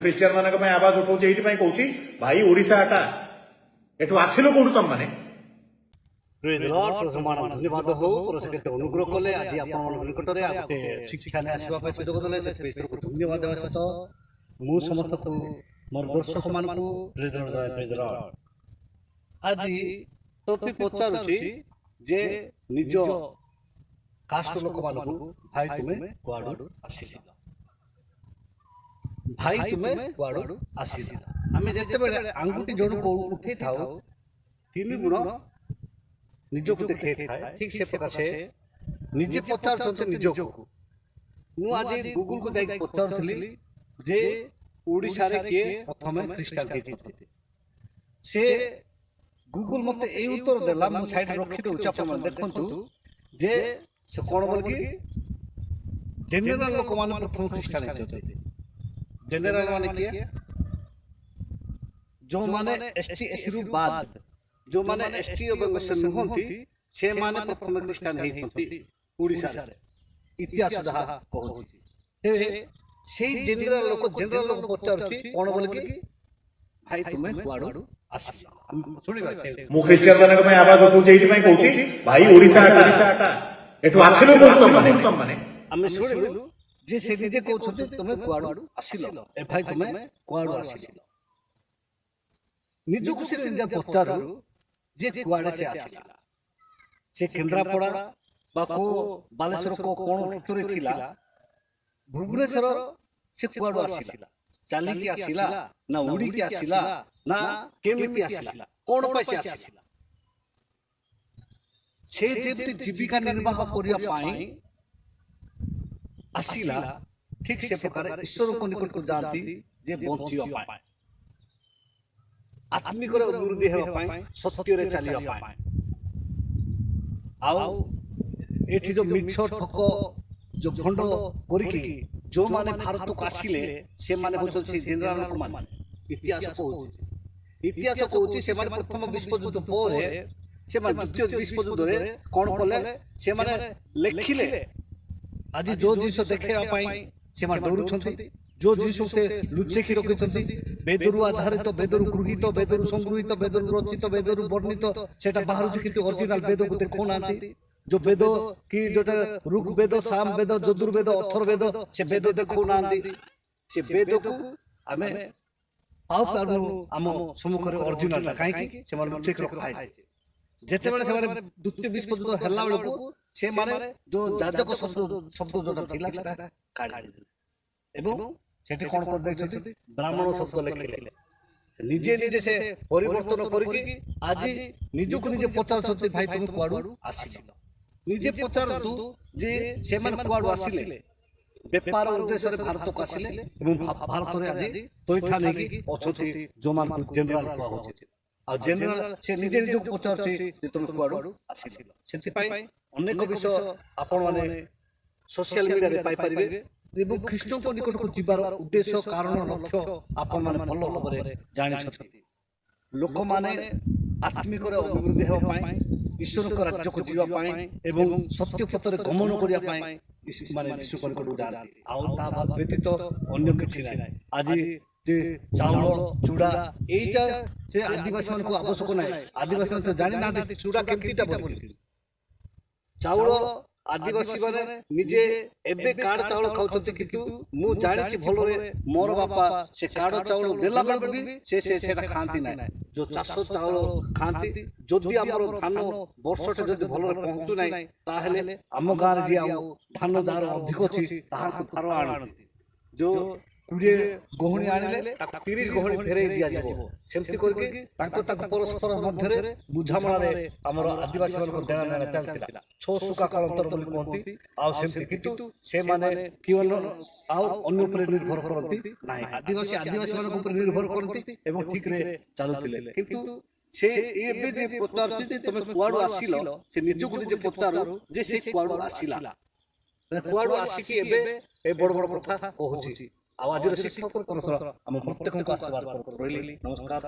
Christian ମାନଙ୍କ ପାଇଁ ଆବାଜ ଉଠାଉଛି ଏଇଥିପାଇଁ କହୁଛି ଭାଇ ଓଡିଶା ଏଟା ଏଠୁ ଆସିଲ କୋଉଠୁ ତମ ମାନେ ଧନ୍ୟବାଦ ହଉ କେତେ ଅନୁଗ୍ରହ କଲେ ଆଜି ଆପଣଙ୍କ ନିକଟରେ ଗୋଟେ ଶିକ୍ଷା ଆସିବା ପାଇଁ ସୁଯୋଗ ଦେଲେ ସେଥିପାଇଁ ଧନ୍ୟବାଦ ଦେବା ସହିତ ମୁଁ ସମସ୍ତଙ୍କୁ ମୋର ଦର୍ଶକ ମାନଙ୍କୁ ଆଜି ଟପିକ ପଚାରୁଛି ଯେ ନିଜ କାଷ୍ଟ ଲୋକମାନଙ୍କୁ ଭାଇ ତୁମେ କୁଆଡୁ ଆସିଲ ଭାଇ ତୁମେ କୁଆଡୁ ଆସିଲ ଆମେ ଯେତେବେଳେ ଆଙ୍ଗୁଠି ଯୋଡକୁ ଉଠେଇ ଥାଉ ତିନି ଗୁଣ ନିଜକୁ ଦେଖେଇଥାଏ ଠିକ ସେ ପ୍ରକାର ସେ ନିଜେ ପଚାରୁଛନ୍ତି ନିଜକୁ ମୁଁ ଆଜି ଗୁଗୁଲକୁ ଯାଇକି ପଚାରୁଥିଲି ଯେ ଓଡ଼ିଶାରେ କିଏ ପ୍ରଥମେ ଖ୍ରୀଷ୍ଟିଆନ ହେଇଛନ୍ତି ସେ ଗୁଗୁଲ ମତେ ଏଇ ଉତ୍ତର ଦେଲା ମୁଁ ସାଇଡରେ ରଖିଦେଉଛି ଆପଣମାନେ ଦେଖନ୍ତୁ ଯେ ସେ କ'ଣ ବୋଲିକି ଜେନେରାଲ ଲୋକମାନେ ପ୍ରଥମ ଖ୍ରୀଷ୍ଟିଆନ ହେଇଛନ୍ତି ଜେନେରାଲ ମାନେ କିଏ ଯେଉଁମାନେ ଏସଟି ଏସରୁ ବାଦ ଯେଉଁମାନେ ଏସଟି ଏବଂ ଏସସି ନୁହନ୍ତି ସେମାନେ ପ୍ରଥମେ ଖ୍ରୀଷ୍ଟିଆନ ହେଇଛନ୍ତି ଓଡ଼ିଶାରେ ଇତିହାସ ଯାହା କହୁଛି ତେବେ ସେଇ ଜେନେରାଲ ଲୋକ ପଚାରୁଛି କ'ଣ ବୋଲିକି ଭାଇ ତୁମେ କୁଆଡୁ ଆସିଲ ଶୁଣିବା ମୁଁ ଖ୍ରୀଷ୍ଟିଆନ ମାନଙ୍କ ପାଇଁ ଆବାଜ ଉଠାଉଛି ଏଇଥିପାଇଁ କହୁଛି ଭାଇ ଓଡିଶା ଏଟା ଏଠୁ ଆସିଲ କୋଉଠୁ ତମ ମାନେ ଆମେ ଶୁଣିଲୁ ଯେ ସେ ନିଜେ କହୁଛନ୍ତି ତୁମେ କୁଆଡୁ ଆସିଲ ଏ ଭାଇ ତୁମେ କୁଆଡୁ ଆସିଲ ନିଜକୁ ସେ ନିଜେ ପଚାରୁ ଯେ କୁଆଡେ ସେ ଆସିଲା ସେ କେନ୍ଦ୍ରାପଡ଼ା ବା କୋଉ ବାଲେଶ୍ୱର କୋଣ ଭିତରେ ଥିଲା ଭୁବନେଶ୍ୱର ସେ କୁଆଡୁ ଆସିଲା ଚାଲିକି ଆସିଲା ନା ଉଡ଼ିକି ଆସିଲା ନା କେମିତି ଆସିଲା କ'ଣ ପାଇଁ ସେ ଆସିଲା ସେ ଯେମିତି ଜୀବିକା ନିର୍ବାହ କରିବା ପାଇଁ ଆସିଲା ଠିକ ସେ ପ୍ରକାର ଈଶ୍ୱରଙ୍କ ନିକଟକୁ ଯାଆନ୍ତି ଯେ ବଞ୍ଚିବା ପାଇଁ ଆତ୍ମିକର ଅଭିବୃଦ୍ଧି ହେବା ପାଇଁ ସତ୍ୟରେ ଚାଲିବା ପାଇଁ ଆଉ ଏଠି ଯୋଉ ମିଛ ଠକ ଯୋଉ ଭଣ୍ଡ କରିକି ଯୋଉମାନେ ଭାରତକୁ ଆସିଲେ ସେମାନେ ହଉଛନ୍ତି ସେଇ ଜେନେରାଲ ଲୋକମାନେ ଇତିହାସ କହୁଛି ସେମାନେ ପ୍ରଥମ ବିଶ୍ୱଯୁଦ୍ଧ ପରେ ସେମାନେ ଦ୍ୱିତୀୟ ବିଶ୍ୱଯୁଦ୍ଧରେ କ'ଣ କଲେ ସେମାନେ ଲେଖିଲେ ଆଜି ଯୋଉ ଜିନିଷ ଦେଖେଇବା ପାଇଁ ସେମାନେ ଡରୁଛନ୍ତି ଯୋଉ ଜିନିଷ ସେ ଲୁଚେଇକି ରଖିଛନ୍ତି ବେଦରୁ ଆଧାରିତ ବେଦରୁ ଗୃହୀତ ବେଦରୁ ସଂଗୃହୀତ ବେଦରୁ ରଚିତ ବେଦରୁ ବର୍ଣ୍ଣିତ ସେଟା ବାହାରୁଛି କିନ୍ତୁ ଅରିଜିନାଲ ବେଦକୁ ଦେଖଉନାହାନ୍ତି ଯୋଉ ବେଦ କି ଯୋଉଟା ଋଗ ବେଦ ସାମ ବେଦ ଯଜୁର୍ବେଦ ଅଥର୍ବେଦ ସେ ବେଦ ଦେଖଉନାହାନ୍ତି ସେ ବେଦକୁ ଆମେ ପାଉପାରୁନୁ ଆମ ସମ୍ମୁଖରେ ଅରିଜିନାଲ କାହିଁକି ସେମାନେ ଲୁଚେଇକି ରଖାଯାଇଛି ଯେତେବେଳେ ସେମାନେ ଦ୍ୱିତୀୟ ବିଶ୍ୱଯୁଦ୍ଧ ହେଲା ବେଳକୁ ସେମାନେ ଯୋଉ ଯାଜକ ଶବ୍ଦ ଯୋଉଟା ଥିଲା ସେଟା କାଢିଦେଲେ ଏବଂ ସେଠି କ'ଣ କରିଦେଇଛନ୍ତି ବ୍ରାହ୍ମଣ ଶବ୍ଦ ଲେଖିଲେ ନିଜେ ସେ ପରିବର୍ତ୍ତନ କରିକି ଆଜି ନିଜକୁ ନିଜେ ପଚାରୁଛନ୍ତି ଭାଇ ତୁମେ କୁଆଡୁ ଆସିଲ ନିଜେ ପଚାରନ୍ତୁ ଯେ ସେମାନେ କୁଆଡୁ ଆସିଲେ ବେପାର ଉଦ୍ଦେଶ୍ୟରେ ଭାରତକୁ ଆସିଲେ ଏବଂ ଭାରତରେ ଆଜି ତୈଥା ନେଇକି ଅଛନ୍ତି ଯୋଉମାନଙ୍କୁ ଜେନେରାଲ କୁହାଯାଉଛି ଆଉ ଜେନେରାଲ ସେ ନିଜେ ନିଜକୁ ପଚାରୁଛି ଯେ ତୁମେ କୁଆଡୁ ଆସିଲ ସେଥିପାଇଁ ଅନେକ ବିଷୟ ଆପଣମାନେ ସୋସିଆଲ ମିଡ଼ିଆରେ ପାଇପାରିବେ ଏବଂ ଖ୍ରୀଷ୍ଟଙ୍କ ନିକଟକୁ ଯିବାର ଉଦ୍ଦେଶ୍ୟ କାରଣ ଲକ୍ଷ୍ୟ ଆପଣମାନେ ଭଲ ଭାବରେ ଜାଣିଛନ୍ତି ଲୋକମାନେ ଆତ୍ମିକର ଅଭିବୃଦ୍ଧି ହେବା ପାଇଁ ଈଶ୍ୱରଙ୍କ ରାଜ୍ୟକୁ ଯିବା ପାଇଁ ଏବଂ ସତ୍ୟ ପଥରେ ଗମନ କରିବା ପାଇଁ ମାନେ ଯୀଶୁଙ୍କ ନିକଟକୁ ଯାଆନ୍ତି ଆଉ ତା ବ୍ୟତୀତ ଅନ୍ୟ କିଛି ନାହିଁ ଆଜି ଯେ ଚାଉଳ ଚୁଡ଼ା ଏଇଟା ସେ ଆଦିବାସୀ ମାନଙ୍କୁ ଆବଶ୍ୟକ ନାହିଁ ଆଦିବାସୀ ମାନେ ଜାଣିନାହାନ୍ତି ଚୁଡ଼ା କେମିତିଟା ବୋଲି ଚାଉଳ ଆଦିବାସୀ ମାନେ ନିଜେ ଏବେ କାର୍ଡ ଚାଉଳ ଖାଉଛନ୍ତି କିନ୍ତୁ ମୁଁ ଜାଣିଛି ଭଲରେ ମୋର ବାପା ସେ କାର୍ଡ ଚାଉଳ ଦେଲା ବେଳକୁ ବି ସେଟା ଖାଆନ୍ତି ନାହିଁ ଯୋଉ ଚାଷ ଚାଉଳ ଖାଆନ୍ତି ଯଦି ଆମର ଧାନ ବର୍ଷଟେ ଯଦି ଭଲରେ ପହଞ୍ଚୁ ନାହିଁ ତାହେଲେ ଆମ ଗାଁରେ ଯିଏ ଆଉ ଧାନ ଯାହାର ଅଧିକ ଅଛି ତାହାକୁ ଧାର ଆଣନ୍ତି ଯୋଉ 20 ଗହଣି ଆଣିଲେ ତାକୁ 30 ଗହଣି ଫେରେଇ ଦିଆଯିବ ସେମିତି କରିକି ତାଙ୍କ ପରସ୍ପର ମଧ୍ୟରେ ବୁଝାମଣାରେ ଆମର ଆଦିବାସୀ ମାନଙ୍କ ଦେଣା ନେଣା ଚାଲିଥିଲା 6 ସୁକା କାଳାନ୍ତର ବୋଲି କୁହନ୍ତି ଆଉ ସେମିତି କିନ୍ତୁ ସେମାନେ ଆଉ ଅନ୍ୟ ଉପରେ ନିର୍ଭର କରନ୍ତି ନାହିଁ ଆଦିବାସୀ ମାନଙ୍କ ଉପରେ ନିର୍ଭର କରନ୍ତି ଏବଂ ଠିକରେ ଚାଲୁଥିଲେ କିନ୍ତୁ ସେ ଏବେ ଯେ ପଚାରୁଛି ଯେ ତମେ କୁଆଡୁ ଆସିଲ ସେ ନିଜକୁ ନିଜେ ପଚାରୁ ଯେ ସେ କୁଆଡୁ ଆସିଲା କୁଆଡୁ ଆସିକି ଏବେ ଏ ବଡ କଥା କହୁଛି ଆଉ ଆଜିର ଶିକ୍ଷକ ଆମ ପ୍ରତ୍ୟେକଙ୍କୁ ଆଶୀର୍ବାଦ ରହିଲି ନମସ୍କାର।